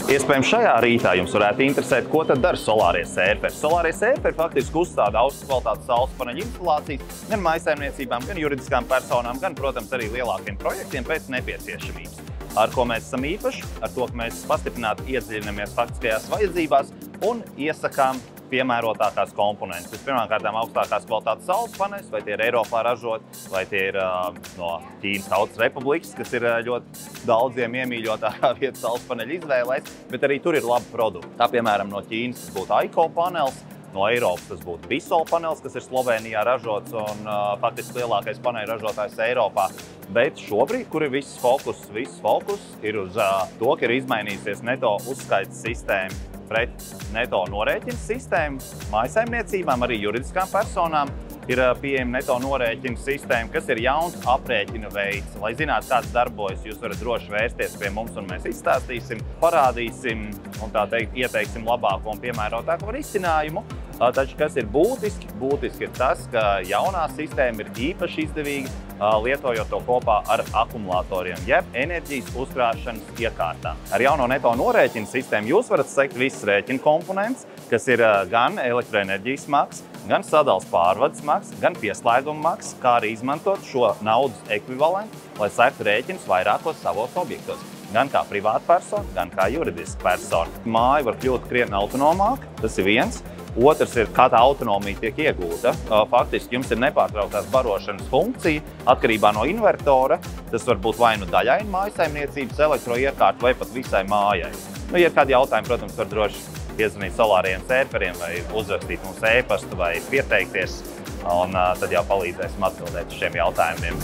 Iespējams, šajā rītā jums varētu interesēt, ko tad dara solārie sērferi. Solārie sērferi faktiski uzstāda augstas kvalitātes saules paneļu instalācijas gan mājsaimniecībām, gan juridiskām personām, gan, protams, arī lielākiem projektiem pēc nepieciešamības. Ar ko mēs esam īpaši? Ar to, ka mēs pastiprināti iedziļinamies faktiskajās vajadzībās un iesakām piemērotākās komponentes. Vispirmkārt, augstākās kvalitātes saules paneļus, vai tie ir Eiropā ražot, vai tie ir no Ķīnas Tautas Republikas, kas ir ļoti daudziem iemīļotākā vieta saules paneļu izvēlēs, bet arī tur ir labi produkti. Tā, piemēram, no Ķīnas tas būtu Aiko panels, no Eiropas tas būtu Bisol panels, kas ir Slovenijā ražots un faktiski lielākais paneļu ražotājs Eiropā. Bet šobrīd, kur ir viss fokus ir uz to, ka ir izmainījusies neto uzskaites sistēma pret neto norēķinu sistēmu. Mājsaimniecībām, arī juridiskām personām ir pieejama neto norēķinu sistēma, kas ir jauns aprēķina veids. Lai zinātu, kāds darbojas, jūs varat droši vērsties pie mums un mēs izstāstīsim, parādīsim un tā teikt, ieteiksim labāko un piemērotāko risinājumu. Taču, kas ir būtiski? Būtiski ir tas, ka jaunā sistēma ir īpaši izdevīga, lietojot to kopā ar akumulatoriem, jeb enerģijas uzkrāšanas iekārtām. Ar jauno neto norēķinu sistēmu jūs varat sekt visas rēķina komponentes, kas ir gan elektroenerģijas maksa, gan sadales pārvades maksa, gan pieslēguma maksa, kā arī izmantot šo naudas ekvivalentu, lai sektu rēķinus vairākos savos objektos. Gan kā privāta persona, gan kā juridiska persona. Māja var kļūt krietni autonomāka, tas ir viens. Otrs ir, kā tā autonomija tiek iegūta. Faktiski jums ir nepārtrauktās barošanas funkcija atkarībā no invertora. Tas var būt vai nu daļai mājsaimniecības elektroiekārta vai pat visai mājai. Ja ir kādi jautājumi, protams, var droši piezvanīt solāriem sērferiem vai uzrakstīt mums e-pastu vai pieteikties, un tad jau palīdzēsim atbildēt uz šiem jautājumiem.